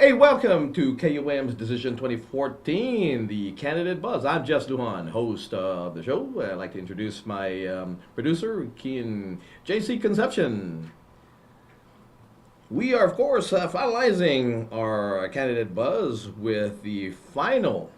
Hey, welcome to KUAM's Decision 2014, the Candidate Buzz. I'm Jess Lujan, host of the show. I'd like to introduce my producer, Keen JC Conception. We are, of course, finalizing our candidate buzz with the final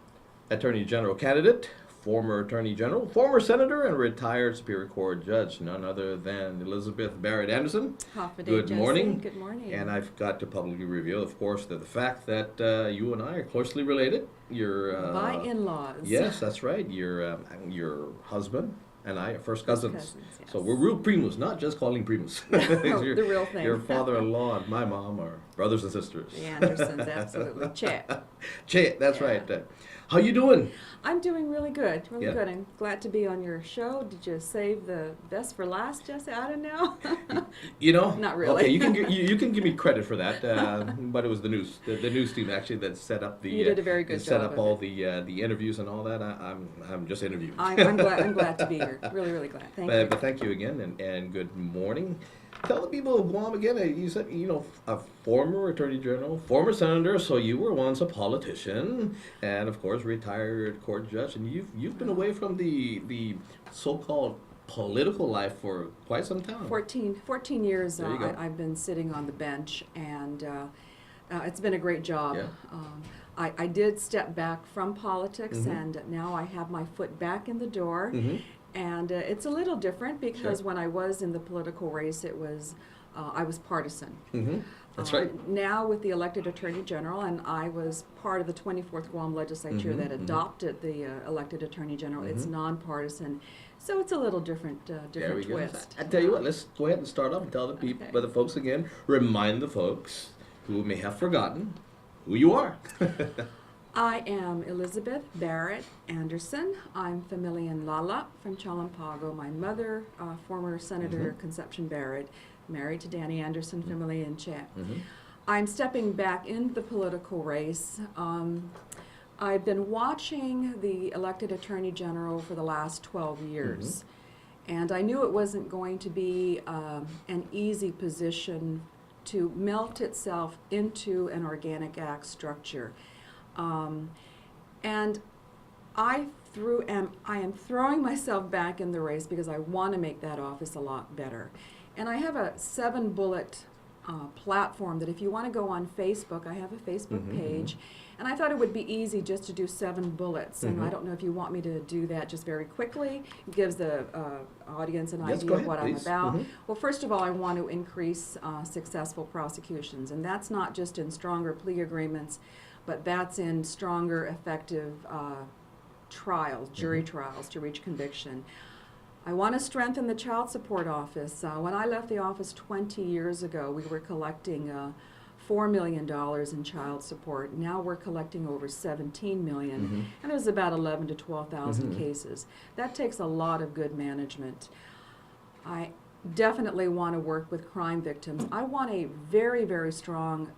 Attorney General candidate, former Attorney General, former Senator, and retired Superior Court Judge, none other than Elizabeth Barrett-Anderson. Good morning. Good morning. And I've got to publicly reveal, of course, that the fact that you and I are closely related. Your by in-laws. Yes, that's right. Your husband and I are first cousins. Yes. So we're real primos, not just calling primos. The real thing. Your father-in-law and my mom are brothers and sisters. The Andersons, absolutely. Che, that's right. How you doing? I'm doing really good, really Yeah. good. I'm glad to be on your show. Did you save the best for last, Jess? I don't know. You know, Not really. Okay, you can give me credit for that, but it was the news team actually that set up the. You did a very good set job up of all it. the interviews and all that. I'm just interviewing. I'm glad to be here. Really, really glad. Thank you. But thank you again, and good morning. Tell the people of Guam again. You said a former Attorney General, former Senator, so you were once a politician, and of course retired court judge, and you've been away from the so-called political life for quite some time. 14 years There you go. I've been sitting on the bench, and it's been a great job. Yeah. I did step back from politics, Mhm. and now I have my foot back in the door. Mm-hmm. And it's a little different because Sure. when I was in the political race, it was I was partisan. Mm-hmm. That's right. Now with the elected Attorney General, and I was part of the 24th Guam Legislature Mhm, that mhm. adopted the elected Attorney General. It's Mhm. nonpartisan, so it's a little different, There different we go. twist. I tell you what, let's go ahead and start off and tell the people, Okay. the folks again, remind the folks who may have forgotten who you are. I am Elizabeth Barrett-Anderson. I'm Familian Lala from Chalampago. My mother, former Senator Mhm. Conception Barrett, married to Danny Anderson, Familian Chet. Mhm. I'm stepping back into the political race. I've been watching the elected Attorney General for the last 12 years. And I knew it wasn't going to be an easy position to melt itself into an organic act structure. And I am throwing myself back in the race because I want to make that office a lot better. And I have a 7-bullet platform that if you want to go on Facebook, I have a Facebook Mhm, page. And I thought it would be easy just to do 7 bullets. And I Mhm. don't know if you want me to do that just very quickly. It gives the audience an Yes, idea go of ahead, what please. I'm about. Mhm. Well, first of all, I want to increase successful prosecutions. And that's not just in stronger plea agreements, but that's in stronger, effective trials, jury Mhm. trials to reach conviction. I want to strengthen the child support office. When I left the office 20 years ago, we were collecting $4 million in child support. Now we're collecting over $17 million, Mhm. and there's about 11 to 12,000 Mhm. cases. That takes a lot of good management. I definitely want to work with crime victims. I want a very, very strong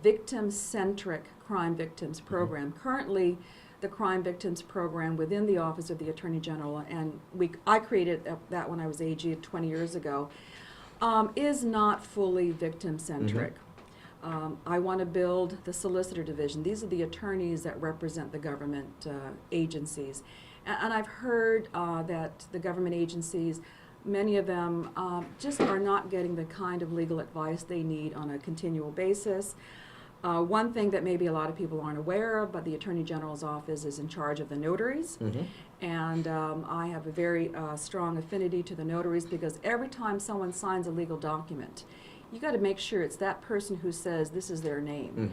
victim-centric crime victims program. Currently, the crime victims program within the Office of the Attorney General, and I created that when I was AG 20 years ago, is not fully victim-centric. I want to build the solicitor division. These are the attorneys that represent the government agencies. And I've heard that the government agencies, many of them just are not getting the kind of legal advice they need on a continual basis. One thing that maybe a lot of people aren't aware of, but the Attorney General's office is in charge of the notaries. Mhm. And I have a very strong affinity to the notaries because every time someone signs a legal document, you got to make sure it's that person who says this is their name.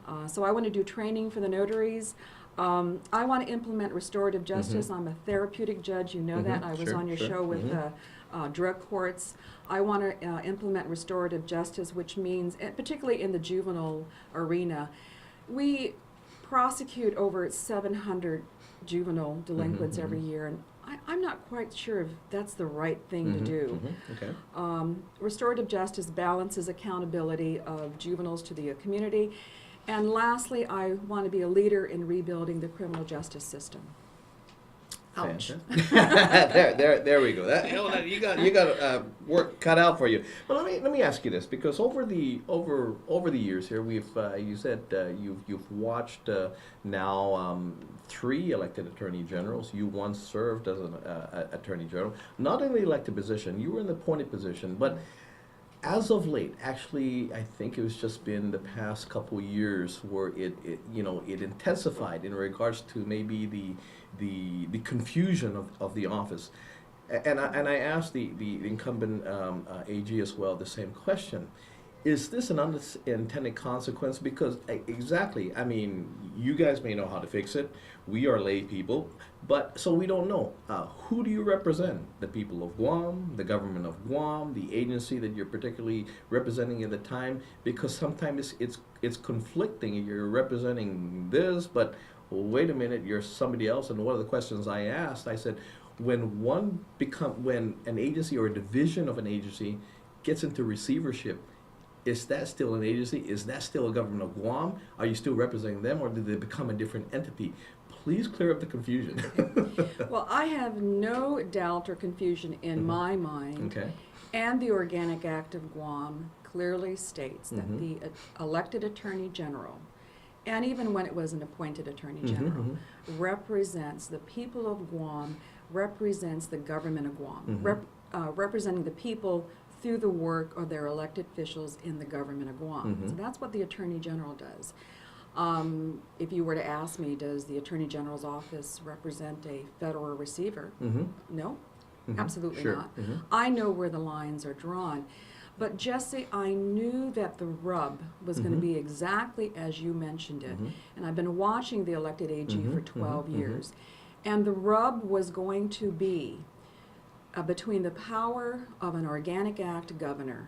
Mhm. Mhm. So I want to do training for the notaries. I want to implement restorative justice. I'm a therapeutic judge, you know that. Mhm. I was Sure, on your sure. show with Mhm. drug courts. I want to implement restorative justice, which means, particularly in the juvenile arena, we prosecute over 700 juvenile delinquents Mhm. every year, and I'm not quite sure if that's the right thing to Mhm. do. Mhm. Okay. Restorative justice balances accountability of juveniles to the community. And lastly, I want to be a leader in rebuilding the criminal justice system. Ouch. There we go. You got work cut out for you. But let me ask you this, because over the years here, we've you said you've watched now 3 elected attorney generals. You once served as an attorney general, not in the elected position. You were in the appointed position, but as of late, actually, I think it was just been the past couple years where it intensified in regards to maybe the confusion of the office. And I asked the incumbent AG as well the same question. Is this an unintended consequence? Because exactly, I mean, you guys may know how to fix it. We are lay people, but so we don't know. Who do you represent? The people of Guam, the government of Guam, the agency that you're particularly representing at the time? Because sometimes it's conflicting. You're representing this, but wait a minute, you're somebody else. And one of the questions I asked, I said, when an agency or a division of an agency gets into receivership, is that still an agency? Is that still a government of Guam? Are you still representing them, or did they become a different entity? Please clear up the confusion. Well, I have no doubt or confusion in my mind. Okay. And the Organic Act of Guam clearly states that the elected Attorney General, and even when it was an appointed Attorney General, represents the people of Guam, represents the government of Guam, representing the people through the work of their elected officials in the government of Guam. So that's what the Attorney General does. If you were to ask me, does the Attorney General's office represent a federal receiver? No, absolutely not. I know where the lines are drawn. But Jesse, I knew that the rub was going to be exactly as you mentioned it. And I've been watching the elected AG for 12 years. And the rub was going to be between the power of an Organic Act governor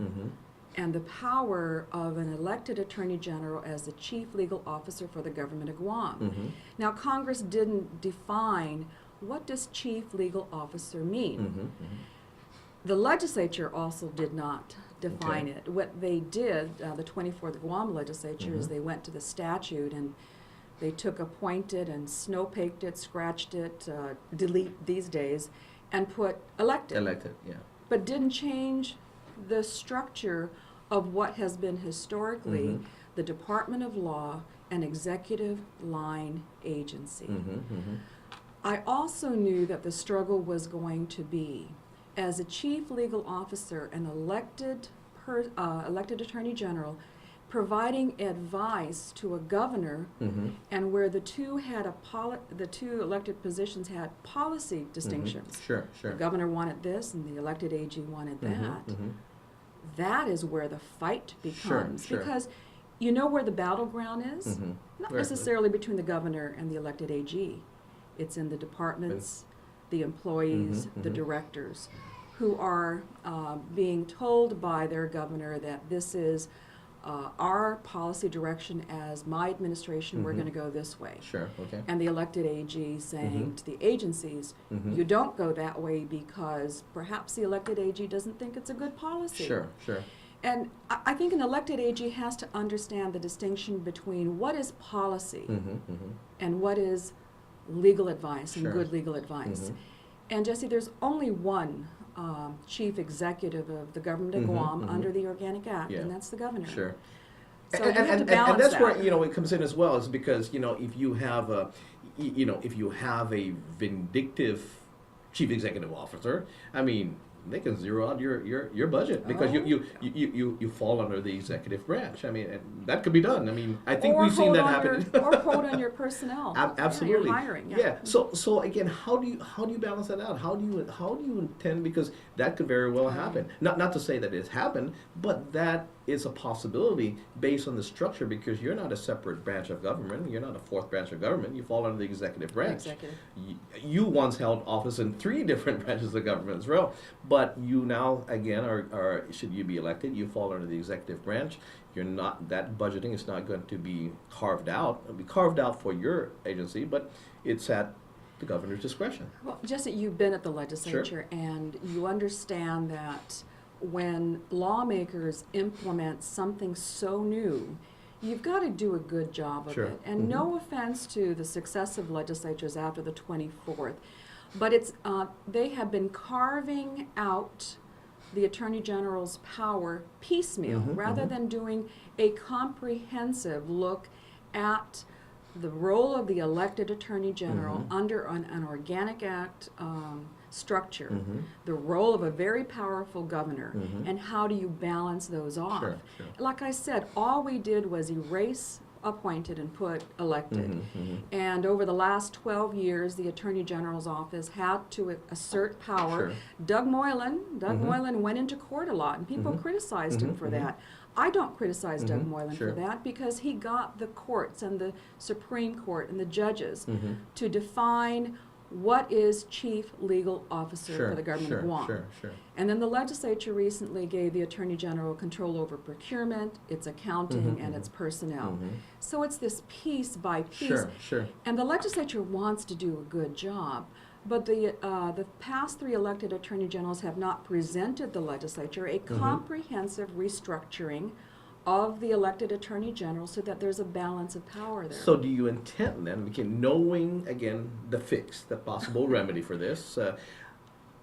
and the power of an elected Attorney General as the chief legal officer for the government of Guam. Now, Congress didn't define what does chief legal officer mean. The legislature also did not define it. What they did, the 24th Guam legislature, is they went to the statute and they took appointed and snowpaked it, scratched it, delete these days, and put elected. Elected, yeah. But didn't change the structure of what has been historically the Department of Law and executive line agency. I also knew that the struggle was going to be, as a chief legal officer, an elected Attorney General, providing advice to a governor, and where the two elected positions had policy distinctions. Sure. The governor wanted this, and the elected AG wanted that. That is where the fight becomes, because you know where the battleground is. Not necessarily between the governor and the elected AG. It's in the departments, the employees, the directors, who are being told by their governor that this is our policy direction as my administration, we're going to go this way. Sure, okay. And the elected AG saying to the agencies, you don't go that way because perhaps the elected AG doesn't think it's a good policy. Sure. And I think an elected AG has to understand the distinction between what is policy and what is legal advice and good legal advice. And Jesse, there's only one chief executive of the government of Guam under the Organic Act, and that's the governor. Sure. So you have to balance and that's that. where it comes in as well, is because if you have a vindictive chief executive officer, I mean, they can zero out your budget because you fall under the executive branch. I mean, and that could be done. I mean, I think we've seen that happen. Or quote on your personnel. Absolutely. You're hiring. Yeah. So again, how do you balance that out? How do you intend, because that could very well happen. Not to say that it's happened, but that is a possibility based on the structure, because you're not a separate branch of government. You're not a fourth branch of government. You fall under the executive branch. You once held office in 3 different branches of government as well, but you now again are should you be elected, you fall under the executive branch. You're not, that budgeting is not going to be carved out. It'll be carved out for your agency, but it's at the governor's discretion. Well, Jesse, you've been at the legislature, and you understand that when lawmakers implement something so new, you've got to do a good job of it. And no offense to the successive legislatures after the 24th, But it's, they have been carving out the Attorney General's power piecemeal, rather than doing a comprehensive look at the role of the elected Attorney General under an Organic Act structure, the role of a very powerful governor, and how do you balance those off. Sure, sure. Like I said, all we did was erase appointed and put elected. And over the last 12 years, the Attorney General's office had to assert power. Sure. Doug Moylan went into court a lot, and people criticized him for that. I don't criticize Doug Moylan Sure. for that, because he got the courts and the Supreme Court and the judges to define what is chief legal officer for the government of Guam. Sure. And then the legislature recently gave the Attorney General control over procurement, its accounting, and its personnel. So it's this piece by piece. Sure. And the legislature wants to do a good job. But the past 3 elected Attorney Generals have not presented the legislature a comprehensive restructuring of the elected Attorney General so that there's a balance of power there. So do you intend then, knowing again the fix, the possible remedy for this,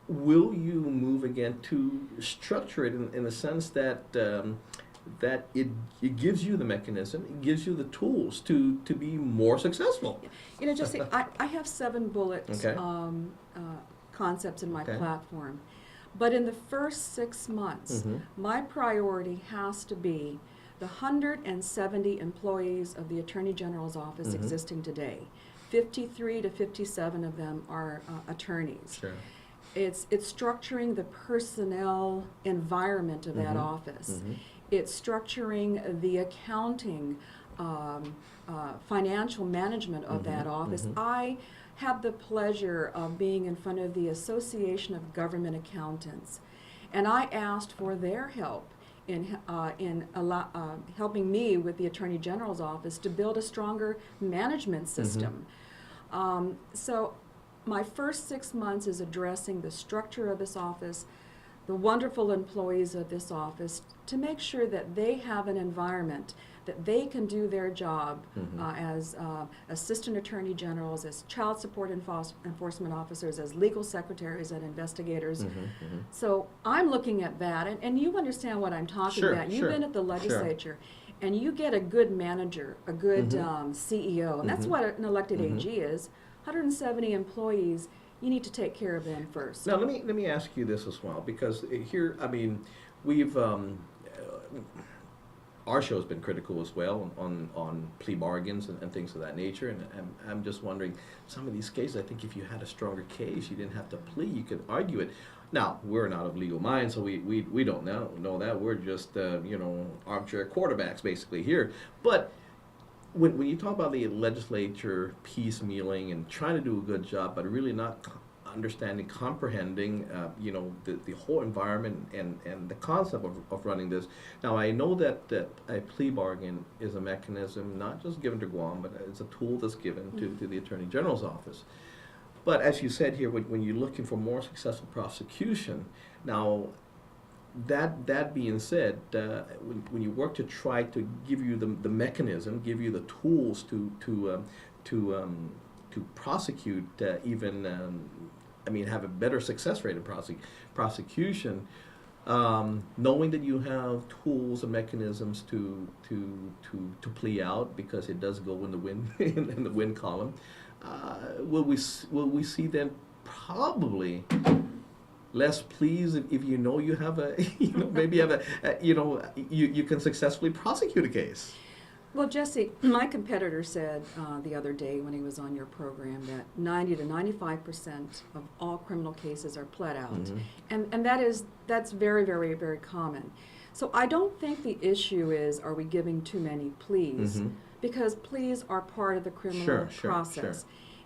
will you move again to structure it in the sense that that it gives you the mechanism, it gives you the tools to be more successful? You know, just I have 7 bullet concepts in my platform. But in the first 6 months, my priority has to be the 170 employees of the Attorney General's office existing today. 53 to 57 of them are attorneys. Sure. It's structuring the personnel environment of that office. It's structuring the accounting, financial management of that office. I have the pleasure of being in front of the Association of Government Accountants, and I asked for their help in helping me with the Attorney General's office to build a stronger management system. So my first 6 months is addressing the structure of this office, the wonderful employees of this office, to make sure that they have an environment that they can do their job as assistant attorney generals, as child support enforcement officers, as legal secretaries and investigators. So I'm looking at that, and you understand what I'm talking about. You've been at the legislature, and you get a good manager, a good CEO, and that's what an elected AG is. 170 employees. You need to take care of them first. Now let me ask you this as well, because here, I mean, we've our show's been critical as well on plea bargains and things of that nature, and I'm just wondering, some of these cases, I think if you had a stronger case, you didn't have to plea, you could argue it. Now, we're not of legal minds, so we don't know that. We're just armchair quarterbacks basically here. But when you talk about the legislature piecemealing and trying to do a good job, but really not understanding, comprehending, the whole environment and the concept of running this. Now, I know that a plea bargain is a mechanism not just given to Guam, but it's a tool that's given to the Attorney General's office. But as you said here, when you're looking for more successful prosecution, now, that being said, when you work to try to give you the mechanism, give you the tools to prosecute, have a better success rate in prosecution, knowing that you have tools and mechanisms to plea out, because it does go in the win in the win column. Will we see then probably less pleas if you know you have you can successfully prosecute a case? Well, Jesse, my competitor said the other day when he was on your program that 90 to 95% of all criminal cases are pled out, and that's very, very, very common. So I don't think the issue is, are we giving too many pleas? Because pleas are part of the criminal process.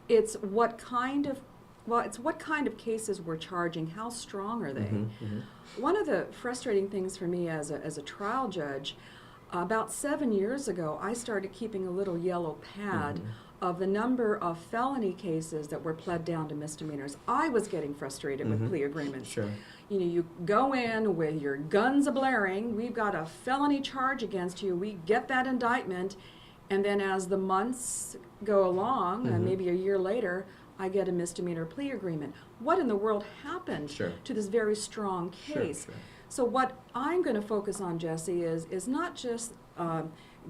It's what kind of cases we're charging. How strong are they? One of the frustrating things for me as a trial judge, about 7 years ago, I started keeping a little yellow pad of the number of felony cases that were pled down to misdemeanors. I was getting frustrated with plea agreements. You go in with your guns a-blaring, we've got a felony charge against you, we get that indictment, and then as the months go along, and maybe a year later, I get a misdemeanor plea agreement. What in the world happened Sure. to this very strong Sure, case? sure. So what I'm going to focus on, Jesse, is not just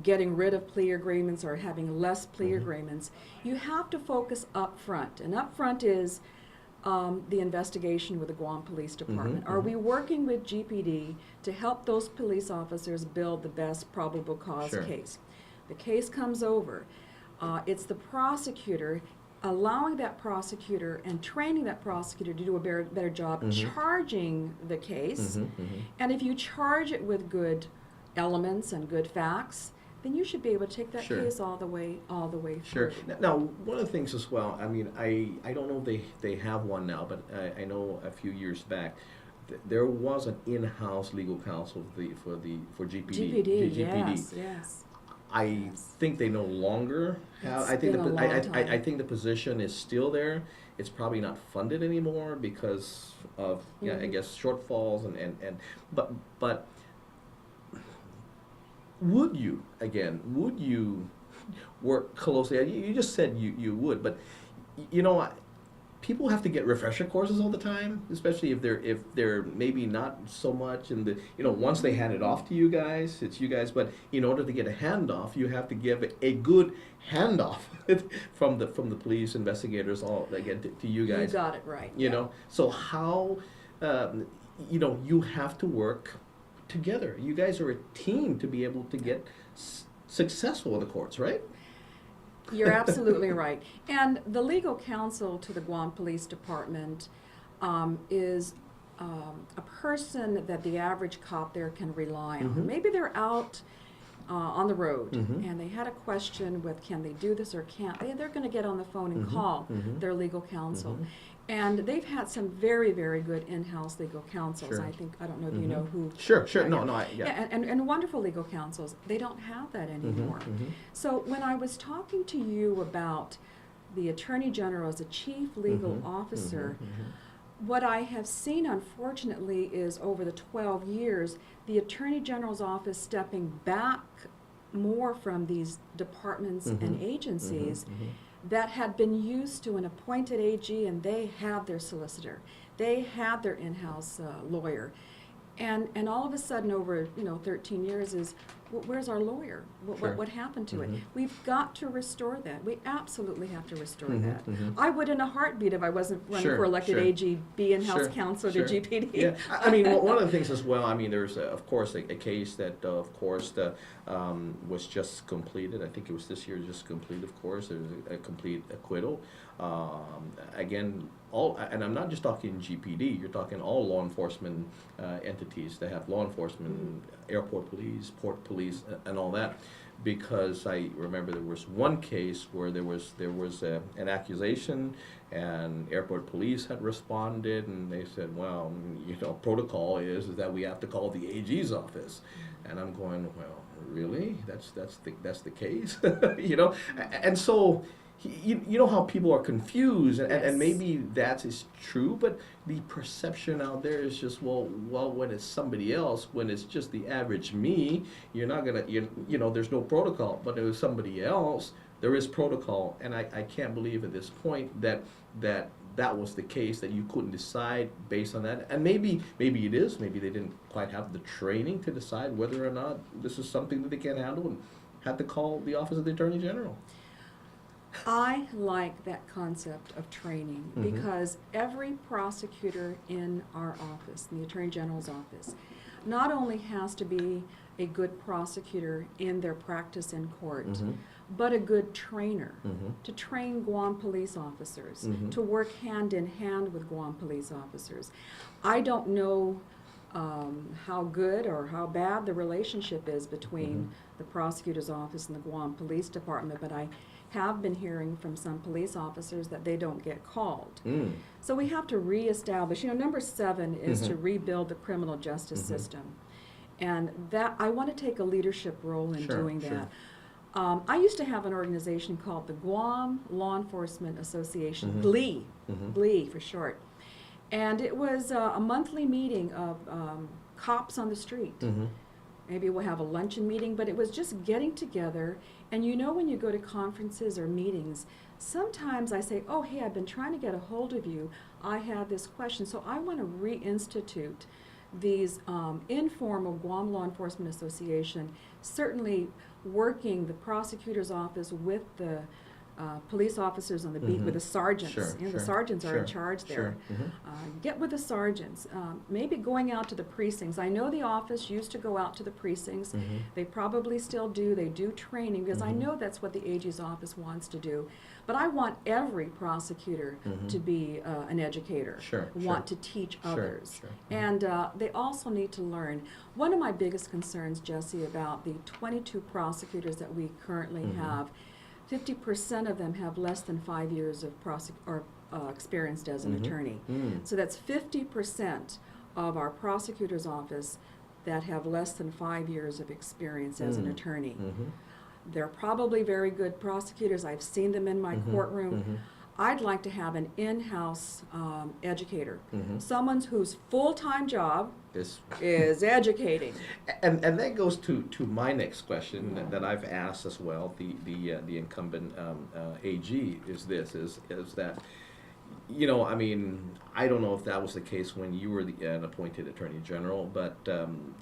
getting rid of plea agreements or having less plea Mhm. agreements. You have to focus up front, and up front is the investigation with the Guam Police Department. Are mhm. we working with GPD to help those police officers build the best probable cause Sure. case? The case comes over. It's the prosecutor allowing that prosecutor and training that prosecutor to do a better job Mhm. charging the case. Mhm, mhm. And if you charge it with good elements and good facts, then you should be able to take that Sure. case all the way Sure. through. Now, one of the things as well, I mean, I don't know if they have one now, but I know a few years back, there was an in-house legal counsel for GPD. GPD, GPD. yes. I Yes. think they no longer have. It's I think been a long I time. think the position is still there. It's probably not funded anymore because of I Mhm. guess shortfalls and but would you work closely? You just said you would, but you know people have to get refresher courses all the time, especially if they're maybe not so much in the once they hand it off to you guys, it's you guys. But in order to get a handoff, you have to give a good handoff from the police investigators all again to you guys. You got it right. You know, so how you have to work together. You guys are a team to be able to get successful in the courts, right? You're absolutely right. And the legal counsel to the Guam Police Department is a person that the average cop there can rely on. Mhm. Maybe they're out on the road Mhm. and they had a question with can they do this or can't they? They're going to get on the phone and Mhm. call Mhm. their legal counsel. Mhm. And they've had some very, very good in-house legal counsels. Sure. I don't know if you know who. Sure. Yeah, No, yeah. no, Yeah, and wonderful legal counsels. They don't have that anymore. Mhm. So when I was talking to you about the Attorney General as a chief legal Mhm. officer, Mhm. what I have seen, unfortunately, is over the 12 years, the Attorney General's office stepping back more from these departments and Mhm. agencies Mhm. that had been used to an appointed AG, and they had their solicitor, they had their in-house lawyer, and all of a sudden over 13 years is where's our lawyer? Sure. What happened to it? Mhm. We've got to restore that. We absolutely have to restore Mhm, that. mhm. I would in a heartbit if I wasn't running Sure, for elected sure. AG, be in-house Sure, counsel sure. to GPD. Yeah, I mean, one of the things as well. I mean, there's of course a case that of course was just completed. I think it was this year just completed. Of course, there's a complete acquittal. Again, and I'm not just talking GPD. You're talking all law enforcement entities that have law enforcement, airport police, port police, and all that. Because I remember there was one case where there was an accusation, and airport police had responded, and they said, well, protocol is that we have to call the AG's office, and I'm going, well, really? That's the case, and so. You know how people are confused, and Yes. maybe that is true, but the perception out there is just well when it's somebody else, when it's just the average me, you're not gonna there's no protocol, but if it's somebody else, there is protocol, and I can't believe at this point that was the case, that you couldn't decide based on that, and maybe it is, maybe they didn't quite have the training to decide whether or not this is something that they can handle, and had to call the office of the Attorney General. I like that concept of training Mhm. because every prosecutor in our office, in the Attorney General's office, not only has to be a good prosecutor in their practice in court, Mhm. but a good trainer Mhm. to train Guam police officers, Mhm. to work hand in hand with Guam police officers. I don't know how good or how bad the relationship is between Mhm. the prosecutor's office and the Guam Police Department, but I have been hearing from some police officers that they don't get called. Mm. So we have to reestablish, number 7 is to Mhm. rebuild the criminal justice Mhm. system. And that, I want to take a leadership role in Sure, doing sure. that. I used to have an organization called the Guam Law Enforcement Association, Mhm. GLEE, Mhm. GLEE for short. And it was a monthly meeting of cops on the street. Mhm. maybe we'll have a luncheon meeting, but it was just getting together. And you know, when you go to conferences or meetings, sometimes I say, oh, hey, I've been trying to get a hold of you. I have this question. So I want to reinstitute these informal Guam Law Enforcement Association, certainly working the prosecutor's office with the police officers on the beat, with the sergeants. Sure, You know, sure, the sergeants are in sure, charge there. sure. Get with the sergeants. Maybe going out to the precincts. I know the office used to go out to the precincts. They probably still do. They do training because I know that's what the AG's office wants to do. But I want every prosecutor to be an educator, want to teach others. And they also need to learn. One of my biggest concerns, Jesse, about the 22 prosecutors that we currently have, 50% of them have less than 5 years of experienced as an attorney. So that's 50% of our prosecutor's office that have less than 5 years of experience as an attorney. They're probably very good prosecutors. I've seen them in my courtroom. I'd like to have an in-house educator, someone whose full-time job is educating. And that goes to my next question that I've asked as well. The incumbent AG is that, you know, I mean, I don't know if that was the case when you were an appointed Attorney General, but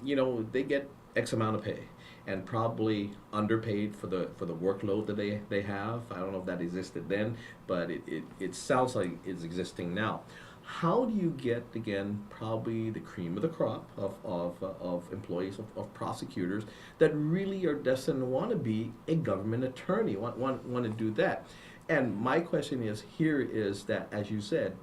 you know, they get X amount of pay and probably underpaid for the workload that they have. I don't know if that existed then, but it sounds like it's existing now. How do you get, again, probably the cream of the crop of employees, of prosecutors that really are destined to want to be a government attorney, want to do that? And my question is that, as you said,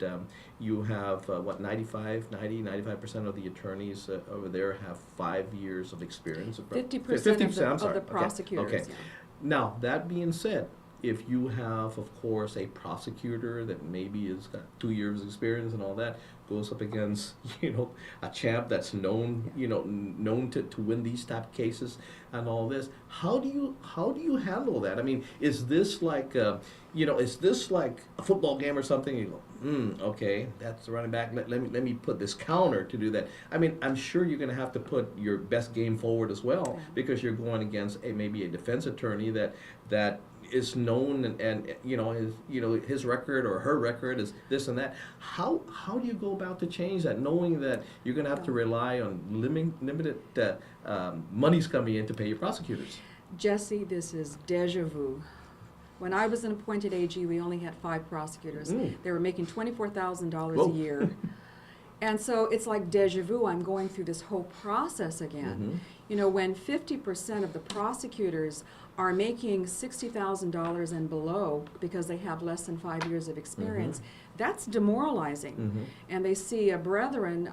you have, 95% of the attorneys over there have 5 years of experience. 50% of the prosecutors. Okay. Yeah. Now, that being said, if you have, of course, a prosecutor that maybe has got 2 years experience and all that, goes up against, you know, a champ that's known to win these type of cases and all this, how do you handle that? I mean, is this like is this like a football game or something? You go, okay, that's the running back. Let me put this counter to do that. I mean, I'm sure you're going to have to put your best game forward as well, because you're going against maybe a defense attorney that is known and his record or her record is this and that. How do you go about to change that, knowing that you're going to have to rely on limited monies coming in to pay your prosecutors? Jesse, this is deja vu. When I was an appointed AG, we only had 5 prosecutors. They were making $24,000 a year. And so it's like deja vu. I'm going through this whole process again. You know, when 50% of the prosecutors are making $60,000 and below because they have less than 5 years of experience, that's demoralizing. And they see a brethren,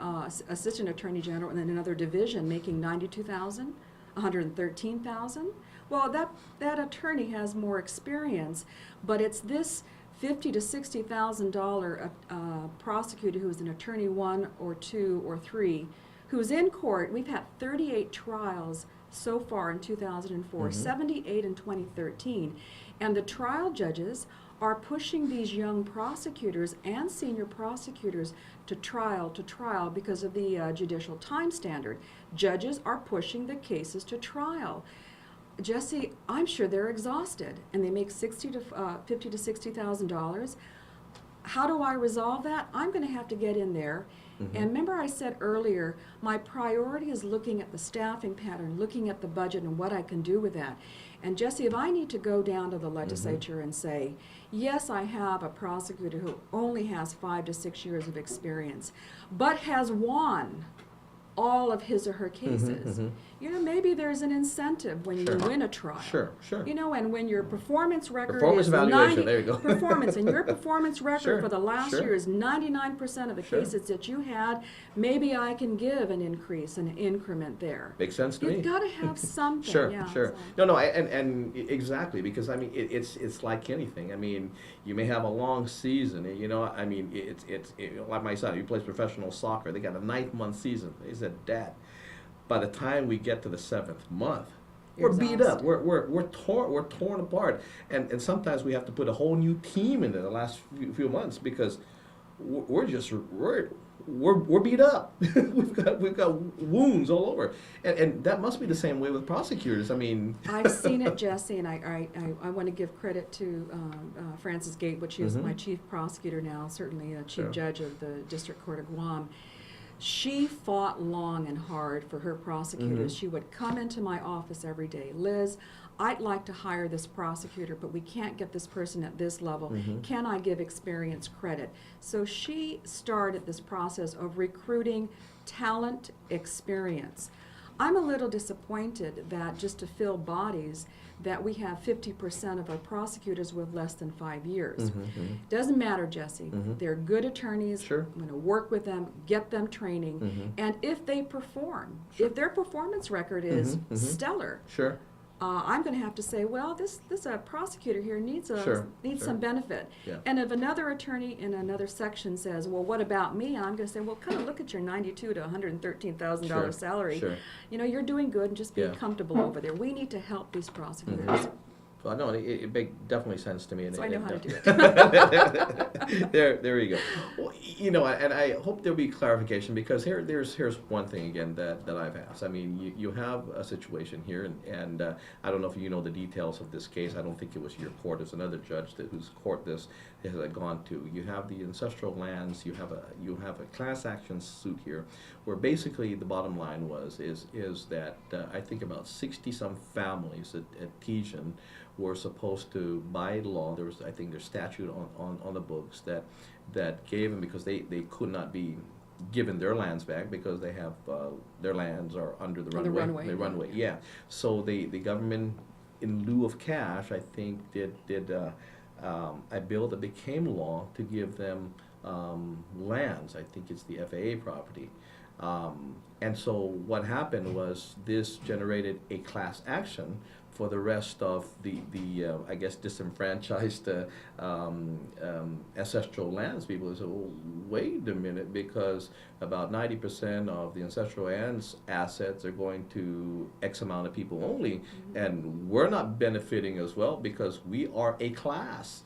assistant attorney general in another division making $92,000, $113,000. Well, that attorney has more experience, but it's this $50,000 to $60,000 prosecutor who's an attorney 1 or 2 or 3, who's in court. We've had 38 trials so far in 2004, 78 in 2013, and the trial judges are pushing these young prosecutors and senior prosecutors to trial because of the judicial time standard. Judges are pushing the cases to trial. Jesse, I'm sure they're exhausted, and they make $50,000 to $60,000. How do I resolve that? I'm going to have to get in there. And remember I said earlier, my priority is looking at the staffing pattern, looking at the budget and what I can do with that. And Jesse, if I need to go down to the legislature and say, yes, I have a prosecutor who only has 5 to 6 years of experience, but has won all of his or her cases. You know, maybe there's an incentive when you win a trial. Sure. You know, and when your performance record Performance is evaluation, there you go. performance, and your performance record for the last Sure. year is 99% of the cases that you had, maybe I can give an increase, an increment there. Makes sense to me. You've got to have something. Sure. So. No, and exactly, because I mean, it's like anything. I mean, you may have a long season, you know. I mean, it's like my son, he plays professional soccer. They got a 9-month season. He said, Dad, by the time we get to the 7th month, we're beat up. We're torn apart, and sometimes we have to put a whole new team into the last few months because we're we're beat up. we've got wounds all over, and that must be the same way with prosecutors. I mean, I've seen it, Jesse, and I want to give credit to Frances Gatewood. She is my chief prosecutor now, certainly a chief Sure. judge of the District Court of Guam. She fought long and hard for her prosecutors. She would come into my office every day. Liz, I'd like to hire this prosecutor, but we can't get this person at this level. Can I give experience credit? So she started this process of recruiting talent, experience. I'm a little disappointed that just to fill bodies, that we have 50% of our prosecutors with less than 5 years. Doesn't matter, Jesse. They're good attorneys. Sure. I'm going to work with them, get them training, and if they perform, if their performance record is stellar, sure. I'm going to have to say, well, this prosecutor here needs Sure. some benefit. Yeah. And if another attorney in another section says, well, what about me? I'm going to say, well, kind of look at your $92,000 to $113,000 Sure. salary. Sure. You know, you're doing good, and just be Yeah. comfortable over there. We need to help these prosecutors. Well, no, it makes definitely sense to me. And So I know how to do it. there you go. Well, you know, and I hope there'll be clarification, because here's one thing again that I've asked. I mean, you have a situation here, and I don't know if you know the details of this case. I don't think it was your court. It's another judge whose court this has gone to. You have the ancestral lands. You have a class action suit here, where basically the bottom line is that I think about 60-some families at Tijan were supposed to, by law, I think there's statute on the books that gave them, because they could not be given their lands back because they have their lands are under the runway. The runway, yeah. So the government, in lieu of cash, I think did a bill that became law to give them lands. I think it's the FAA property. And so what happened was this generated a class action for the rest of the I guess disenfranchised ancestral lands people. So, well, wait a minute, because about 90% of the ancestral lands assets are going to X amount of people only, and we're not benefiting as well because we are a class.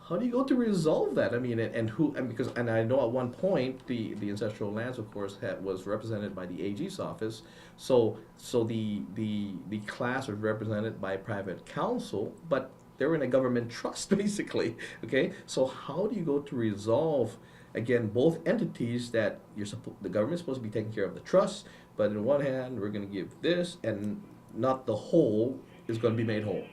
How do you go to resolve that? I mean, and I know at one point the ancestral lands, of course, was represented by the AG's office. So the class was represented by private counsel, but they were in a government trust basically. Okay, so how do you go to resolve again both entities that the government's supposed to be taking care of the trust, but on one hand we're going to give this, and not the whole is going to be made whole.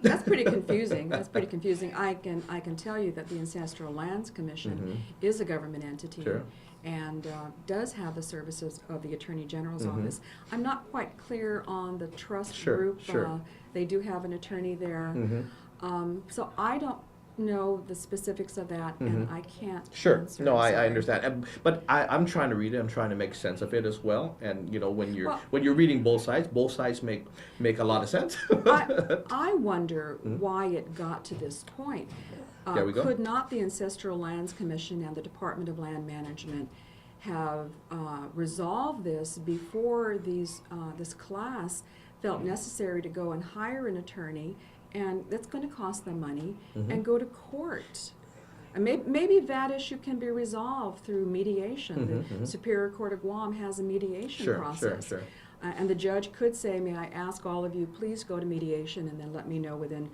That's pretty confusing. That's pretty confusing. I can tell you that the Ancestral Lands Commission is a government entity. Sure. And does have the services of the Attorney General's office. I'm not quite clear on the trust group. Sure. They do have an attorney there. So I don't know the specifics of that, and I can't answer. No, I Sorry. understand. But I'm trying to read it. I'm trying to make sense of it as well. And you know, when you're reading both sides make a lot of sense. I wonder why it got to this point. There we go. Could not the Ancestral Lands Commission and the Department of Land Management have resolved this before this class felt necessary to go and hire an attorney, and that's going to cost them money, and go to court? And maybe that issue can be resolved through mediation. The Superior Court of Guam has a mediation process. Sure. And the judge could say, may I ask all of you, please go to mediation, and then let me know within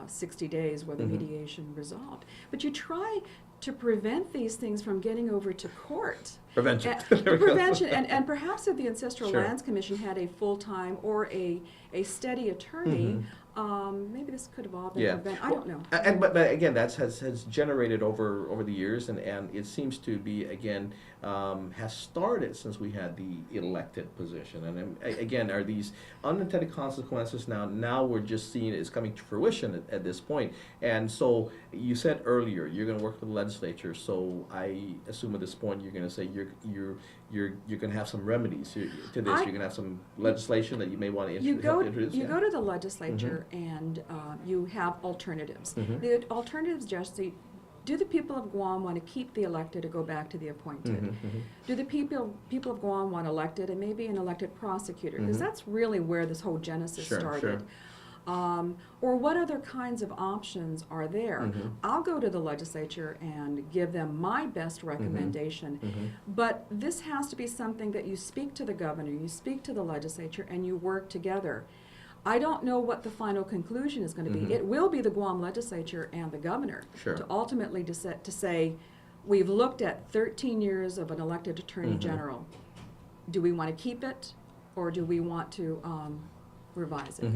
60 days whether mediation resolved. But you try to prevent these things from getting over to court. Prevention. Prevention, and perhaps if the Ancestral Sure. Lands Commission had a full-time or a steady attorney, maybe this could have all been prevented. I don't know. But again, that has generated over the years, and it seems to be again has started since we had the elected position. And again, are these unintended consequences now we're just seeing it's coming to fruition at this point. And so you said earlier you're going to work with the legislature. So I assume at this point you're going to say you're going to have some remedies to this. You're going to have some legislation that you may want to introduce. You go to the legislature and you have alternatives. The alternatives, Jesse, do the people of Guam want to keep the elected or go back to the appointed? Do the people of Guam want elected and maybe an elected prosecutor? Because that's really where this whole genesis started. Or what other kinds of options are there? I'll go to the legislature and give them my best recommendation. But this has to be something that you speak to the governor, you speak to the legislature, and you work together. I don't know what the final conclusion is going to be. It will be the Guam legislature and the governor to ultimately to say, we've looked at 13 years of an elected attorney general. Do we want to keep it, or do we want to revise it?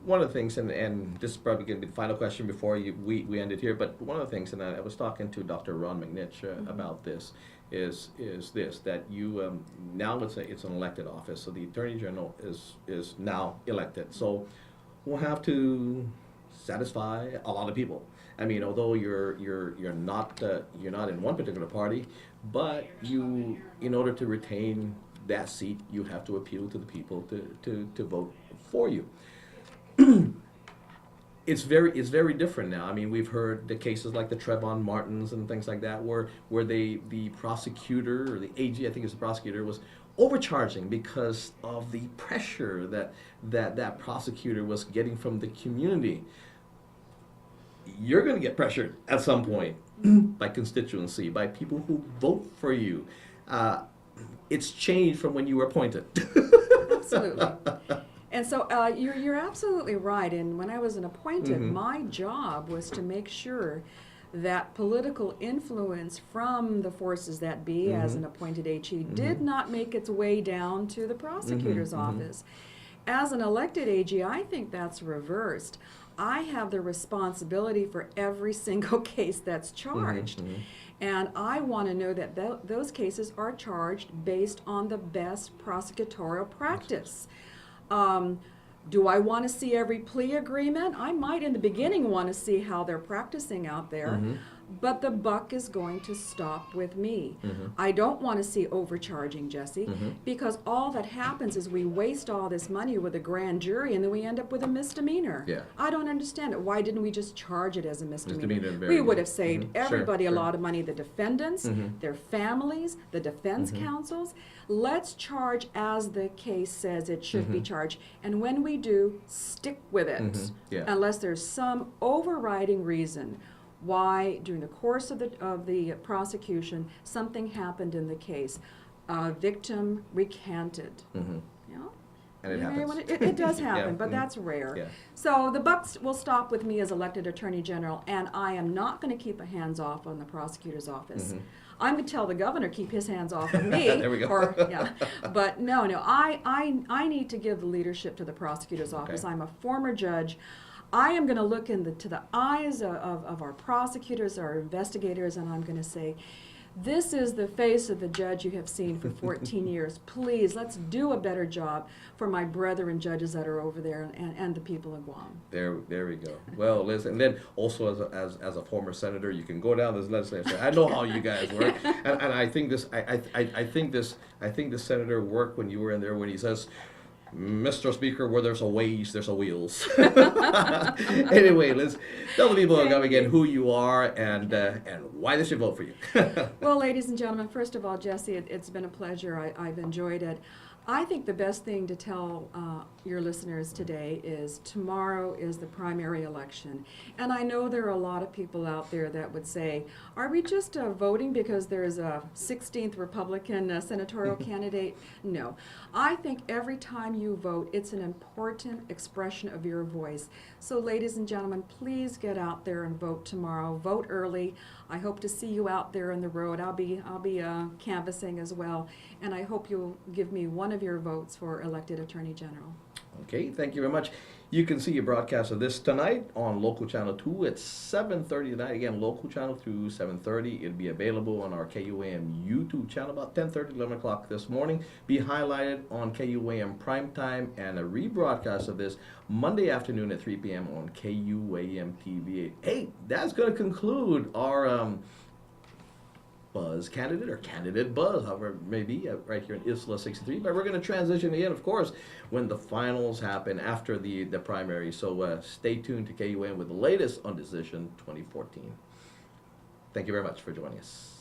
One of the things, and this is probably going to be the final question before we end it here, but one of the things, and I was talking to Dr. Ron McNitch about this, is this, that you, now it's an elected office, so the Attorney General is now elected. So we'll have to satisfy a lot of people. I mean, although you're not in one particular party, but you, in order to retain that seat, you have to appeal to the people to vote for you. It's very different now. I mean, we've heard the cases like the Trayvon Martins and things like that, where the prosecutor, or the AG, I think it's the prosecutor, was overcharging because of the pressure that prosecutor was getting from the community. You're going to get pressured at some point by constituency, by people who vote for you. It's changed from when you were appointed. Absolutely. And so you're absolutely right. And when I was an appointed, my job was to make sure that political influence from the forces that be, as an appointed HE, did not make its way down to the prosecutor's office. As an elected AG, I think that's reversed. I have the responsibility for every single case that's charged. And I want to know that those cases are charged based on the best prosecutorial practice. Do I want to see every plea agreement? I might in the beginning want to see how they're practicing out there, but the buck is going to stop with me. I don't want to see overcharging, Jesse, because all that happens is we waste all this money with a grand jury and then we end up with a misdemeanor. I don't understand it. Why didn't we just charge it as a misdemeanor? We would have saved everybody a lot of money, the defendants, their families, the defense counsels. Let's charge as the case says it should be charged. And when we do, stick with it, unless there's some overriding reason why during the course of the prosecution something happened in the case. Victim recanted. You know? And it happens. It does happen, but that's rare. So the buck will stop with me as elected Attorney General, and I am not going to keep a hands off on the prosecutor's office. I'm going to tell the governor keep his hands off of me. There we go. But no, I need to give the leadership to the prosecutor's office. I'm a former judge. I am going to look into the eyes of our prosecutors, our investigators, and I'm going to say, this is the face of the judge you have seen for 14 years. Please, let's do a better job for my brethren judges that are over there and the people of Guam. There we go. Well, Liz, and then also as a former senator, you can go down this legislature. I know how you guys work, and I think this I think the senator worked when you were in there when he says, Mr. Speaker, where there's a ways, there's a wheels. Anyway, let's tell the people again who you are and why they should vote for you. Well, ladies and gentlemen, first of all, Jesse, it's been a pleasure. I've enjoyed it. I think the best thing to tell your listeners today is tomorrow is the primary election. And I know there are a lot of people out there that would say, are we just voting because there's a 16th Republican senatorial candidate? No. I think every time you vote, it's an important expression of your voice. So ladies and gentlemen, please get out there and vote tomorrow. Vote early. I hope to see you out there on the road. I'll be canvassing as well. And I hope you'll give me one of your votes for elected Attorney General. Okay, thank you very much. You can see a broadcast of this tonight on Local Channel 2 at 7:30 tonight. Again, Local Channel 2, 7:30. It'll be available on our KUAM YouTube channel about 10:30, 11 o'clock this morning. Be highlighted on KUAM Primetime, and a rebroadcast of this Monday afternoon at 3 p.m. on KUAM TV8. Hey, that's going to conclude our Buzz candidate or candidate buzz, however it may be, right here in Isla 63. But we're going to transition again, of course, when the finals happen after the primary. So stay tuned to KUAM with the latest on Decision 2014. Thank you very much for joining us.